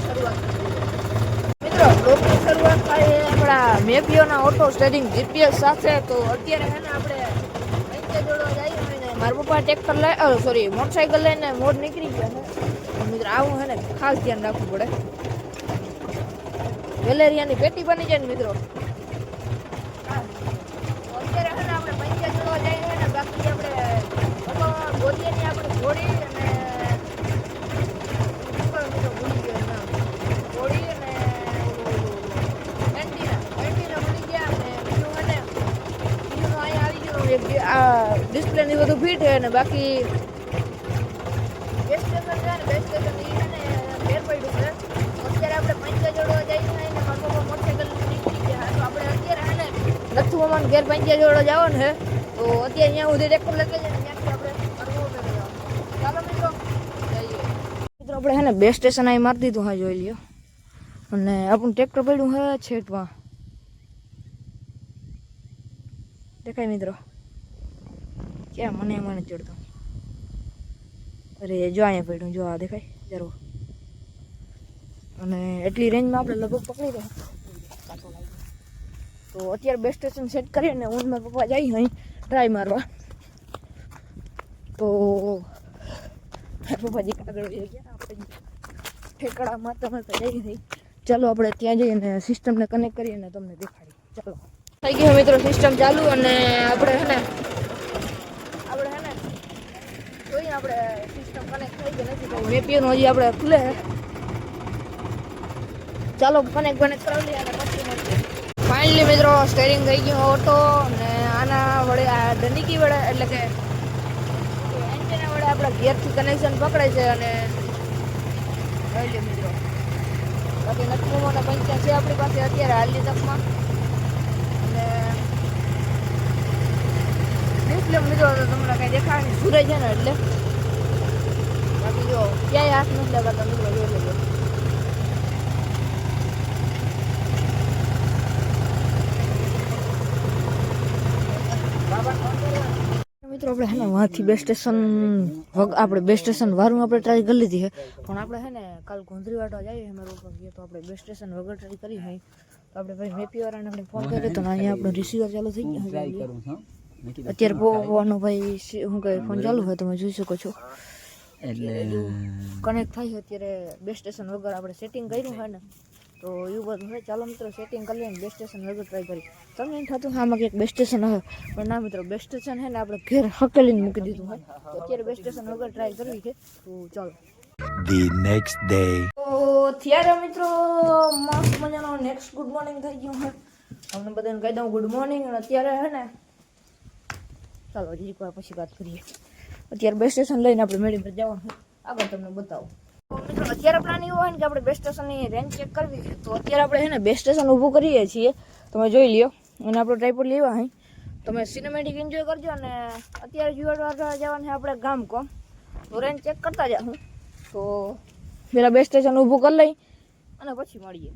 શરૂઆત મિત્રો બ્લોગની શરૂઆત થાય આપણા મેપિયોના ઓટો સ્ટેરિંગ જીપીએસ સાથે. તો અત્યારે હે ને આપણે પૈસે જોડવા જઈએ ને મારા પપ્પા ટ્રેક્ટર લઈ મોટરસાઇકલ લઈને મોડ નીકળી ગયા છે. મિત્રો આવું હે ને ખાસ ધ્યાન રાખવું પડે. વેલેરિયાની પેટી બની જાય ને મિત્રો. અત્યારે હે ને આપણે પૈસે જોડવા જઈએ ને બાકી આપણે ગોદીની આપણે ઘોડી અને ડિસ્પ્લે ની બધું ફિટ છે ને બાકી બેસ્ટ સ્ટેશન છે ને બેસ્ટ સ્ટેશન એ છે ને ઘેર પડ્યું છે. અત્યારે આપણે પંચા જોડવા જઈએ ને મારા પપ્પા મોટરસાઇકલ નીકળી ગયા તો આપણે અત્યારે છે ને નથુ મામાને ઘેર પંચા જોડવા જવાનું છે. તો અત્યારે અહીંયા સુધી ટ્રેક્ટર લગે છે ને ત્યાંથી આપણે ચાલો મિત્રો જઈએ. મિત્રો આપણે છે ને બેસ્ટ સ્ટેશન અહીં મારી દીધું. હા જોઈ લ્યો. અને આપણું ટ્રેક્ટર પડ્યું છે છેટમાં દેખાય મિત્રો. ક્યાં મને ચડતો. અરે જો અહીંયા પડ્યું જો આ દેખાય જરૂર. અને એટલી રેન્જમાં આપણે લગભગ પકડી દે. તો અત્યારે બેસ્ટ સ્ટેશન સેટ કરીને હું મારા પપ્પા જઈ અહીં ટ્રાય મારવા. તો પપ્પાજી કાગળ ગયા આપણે ઠેકડા મારતા મારતા જઈ રહી. ચાલો આપણે ત્યાં જઈને સિસ્ટમને કનેક્ટ કરીએ અને તમને દેખાડી. ચાલો થઈ ગયું મિત્રો સિસ્ટમ ચાલુ. અને આપણે હે ને જોઈએ આપણે સિસ્ટમ કનેક્ટ થઈ ગઈ નથી થઈ. મેપિયોનું હજી આપણે ખુલે. ચાલો કનેક્ટ કરાવી લઈએ અને પછી મળીએ. ફાઇનલી મિત્રો સ્ટેરિંગ થઈ ગયું ઓટો. અને આના વડે આ ડનીકી વડે એટલે કે એન્જિના વડે આપણા ગેરથી કનેક્શન પકડે છે. અને જોઈ લે મિત્રો બાકી નથી મોટા પંચા છે આપણી પાસે અત્યારે હાલની તકમાં. અને ડિસ્પ્લે મિત્રો તમને કઈ દેખાય નહીં સૂરજ છે ને એટલે બાકી જો ક્યાંય હાથ નથી લગાડતા મિત્રો જોઈ લેજો. મિત્રો આપણે હે ને વાંથી બેસ્ટ સ્ટેશન આપણે બેસ્ટ સ્ટેશન વારું આપણે ટ્રાય કરી લીધી છે. પણ આપણે હે ને કાલ ગોંધરી વાટવા જઈએ મારા ઉપર ગઈએ તો આપણે બેસ્ટ સ્ટેશન વગર ટ્રાય કરી હોય તો આપણે ભાઈ મેપીવાળાને આપણે ફોન કર્યો તો અહીંયા આપણો રિસીવર ચાલુ થઈ ગયો. અત્યારે પોવાનો ભાઈ શું કહે ફોન ચાલુ હોય તમે જોઈ શકો છો. એટલે કનેક્ટ થાય છે અત્યારે બેસ્ટ સ્ટેશન વગર આપણે સેટિંગ કર્યું હોય ને તો એવું બધું હોય. ચાલો મિત્રો સેટિંગ કરી લઈએ બેસ્ટ સ્ટેશન વગર ટ્રાય કરી. તમને એમ થતું આમાં કંઈક બેસ્ટ સ્ટેશન હોય પણ ના મિત્રો બેસ્ટ સ્ટેશન છે ને આપણે ઘેર હકેલીને મૂકી દીધું હોય. તો અત્યારે બેસ્ટ સ્ટેશન વગર ટ્રાય કરવી છે. તો ચાલો The next day. તો ત્યારે મિત્રો મસ્ત મજાનો નેક્સ્ટ ગુડ મોર્નિંગ થઈ ગયું હોય. તમને બધાને કહી દઉં ગુડ મોર્નિંગ. અને અત્યારે હે ને ચાલો હજી એક વાર પછી વાત કરીએ. અત્યારે બેસ્ટ સ્ટેશન લઈને આપણે મેળી પર જવાનું આગળ તમને બતાવું. મિત્રો અત્યારે પ્લાન એવો હોય ને કે આપણે બેસ્ટ સ્ટેશનની રેન્જ ચેક કરવી છે. તો અત્યારે આપણે છે ને બેસ્ટ સ્ટેશન ઊભું કરીએ છીએ તમે જોઈ લ્યો. અને આપણો ટ્રાયપોડ લેવા અહીં તમે સિનેમેટિક એન્જોય કરજો. અને અત્યારે જુવાડવા જવાનું છે આપણે ગામ કોમ. તો રેન્જ ચેક કરતા જાઉં. તો પેલા બેસ્ટ સ્ટેશન ઊભું કરી લઈ અને પછી મળીએ.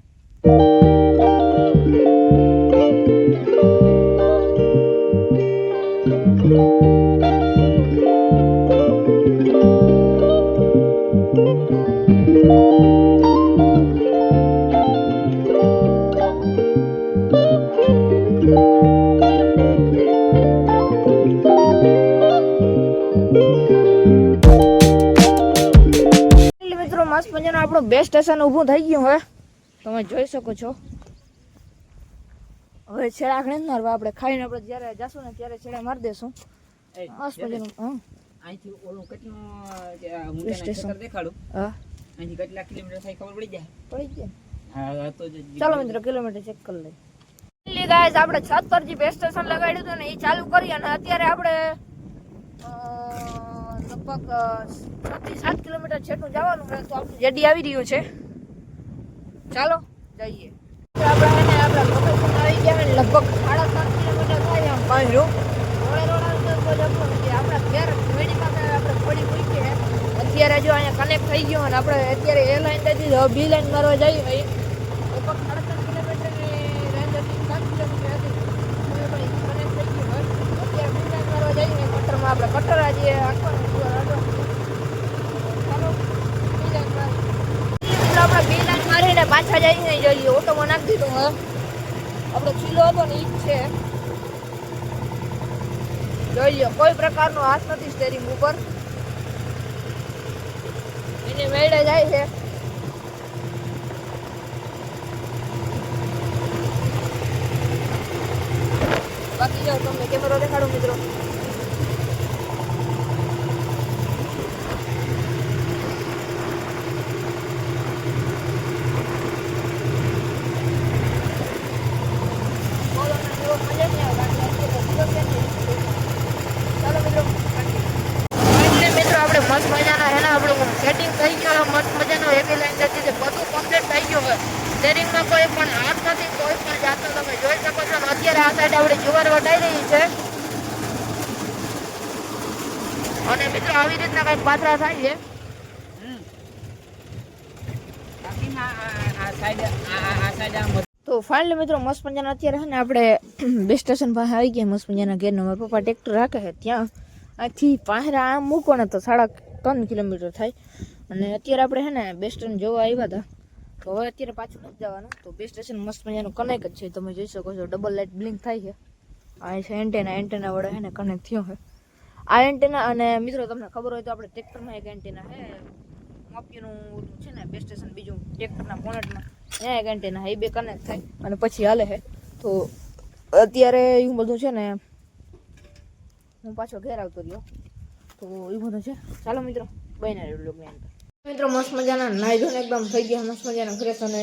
મસ્ત મજાનું આપણું બેસ્ટ સ્ટેશન ઊભું થઈ ગયું હવે તમે જોઈ શકો છો. હવે છેડા આખણે જ મારવા આપણે ખાઈને આપણે જ્યારે જશું ને ત્યારે છેડા મારી દેશું. મસ્ત મજાનું અહીંથી ઓલું કેટલું હું તને ખેતર દેખાડું. હા અહીંથી કેટલા કિલોમીટર થાય ખબર પડી જાય. હા તો ચાલો મિત્રો કિલોમીટર ચેક કરી લઈએ. ગાઈસ આપણે છત પર જે બેસ્ટ સ્ટેશન લગાડ્યું હતું ને એ ચાલુ કરી. અને અત્યારે આપણે લગભગ 6 થી 7 કિલોમીટર છેટું જવાનું છે. તો આપણું જેડી આવી રહ્યું છે. ચાલો જઈએ. આપણે આપણા લોકેશન આવી ગયા ને લગભગ 7.5 કિલોમીટર થાય આમ પાણી આપણા ઘેર મેડી પાસે આપણે થોડી પૂછી છે. અત્યારે જો અહીંયા કનેક્ટ થઈ ગયો અને આપણે અત્યારે એ લાઈન થઈ બી લાઈન મારવા જઈએ લગભગ 7.5 કિલોમીટરની રેન્જ હતી 7 કિલોમીટર હતી કનેક્ટ થઈ ગયું હોય. અત્યારે બી લાઈન મારવા જઈએ કટરમાં આપણે કટર આજે આખવાનું ચાલો બી લાઈન આપણે બી લાઈન મારીને પાછા જઈને જોઈએ ઓટોમાં નાખી દીધું હવે આપણો ચીલો હતો ને ઈ જ છે જોઈ લો કોઈ પ્રકારનો હાથ નથી સ્ટેરિંગ ઉપર એની મેળે જાય છે બાકી જાઓ તમને કેમેરો દેખાડો મિત્રો મસ્ત મજાના હે ને આપણું સેટિંગ થઈ ગયો મસ્ત મજાનો હેવી લાઈન જતી છે બધું કમ્પ્લીટ થઈ ગયું હોય સ્ટેરિંગમાં કોઈ પણ હાથ નથી કોઈ પણ જાતનો તમે જોઈ શકો છો અત્યારે આ સાઈડ આપણે જુવાર વટાઈ રહી છે અને મિત્રો આવી રીતના કંઈક પાથરા થાય છે તો ફાઇનલી મિત્રો મસ્ત મજાના અત્યારે છે ને આપણે બે સ્ટેશન પાસે આવી ગયા મસ્ત મજાના ઘેર મારા પપ્પા ટ્રેક્ટર રાખે છે ત્યાં આથી પાહરા આમ મૂકો ને તો 3.5 કિલોમીટર થાય અને અત્યારે આપણે છે ને બે સ્ટેશન જોવા આવ્યા હતા તો હવે અત્યારે પાછું નથી જવાનું તો બે સ્ટેશન મસ્ત મજાનું કનેક્ટ જ છે તમે જોઈ શકો છો ડબલ લાઇટ બ્લિંક થાય છે આ છે એન્ટેના વડે છે ને કનેક્ટ થયો છે આ એન્ટેના અને મિત્રો તમને ખબર હોય તો આપણે ટ્રેક્ટરમાં એક એન્ટેના છે માપીનું છે ને બે સ્ટેશન બીજું ટ્રેક્ટરના બોનેટમાં ત્યાં એક એન્ટેના એ બે કનેક્ટ થાય અને પછી હાલે છે તો અત્યારે એવું બધું છે ને હું પાછો ઘેર આવતો રહ્યો તો એ બધું છે ચાલો મિત્રો બન્યા રહ્યો લોગની અંદર મિત્રો મસ્ત મજાના નાઈ ધોઈને એકદમ થઈ ગયા મસ્ત મજાના ફ્રેશ અને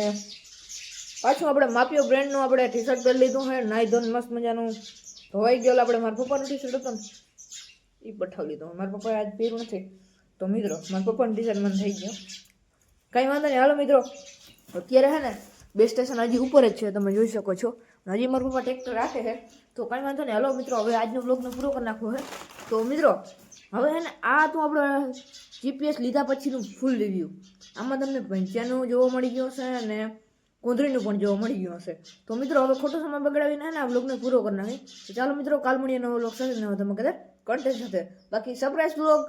પાછું આપણે માપીઓ બ્રાન્ડનું આપણે ટી શર્ટ પહેરી લીધું છે નાઈ ધોઈને મસ્ત મજાનું ધોવાઈ ગયેલું આપણે મારા પપ્પાનું ટી શર્ટ હતું ને એ પઠાવી લીધું મારા પપ્પાએ આજ પહેર્યું નથી તો મિત્રો મારા પપ્પાનું ટી શર્ટ મને થઈ ગયો કાંઈ વાંધો નહીં હાલો મિત્રો અત્યારે છે ને બે સ્ટેશન હજી ઉપર જ છે તમે જોઈ શકો છો હજી મારા પપ્પા ટ્રેક્ટર રાખે છે તો કાંઈ વાંધો નહીં હાલો મિત્રો હવે આજનો બ્લોગને પૂરો કરી નાખવો છે તો મિત્રો હવે છે ને આ તો આપણે જીપીએસ લીધા પછીનું ફૂલ રિવ્યૂ આમાં તમને પંચાનું જોવા મળી ગયું હશે અને કુંદરીનું પણ જોવા મળી ગયું હશે તો મિત્રો હવે ખોટો સમય બગાડીને ને આ બ્લોગને પૂરો કરી નાખી તો ચાલો મિત્રો કાલ મળીએ નવો બ્લોગ સાથે નવો તમે કદાચ કન્ટેન્ટ સાથે બાકી સરપ્રાઈઝ બ્લોગ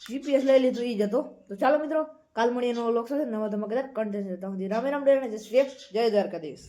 જીપીએસ લઈ લીધું એ જ હતો તો ચાલો મિત્રો કાલ મળીએ નવો બ્લોગ સાથે નવો તમે કદાચ કન્ટેન્ટ સાથે રામે રામ ડેરને જય શ્રી જય દ્વારકાધીશ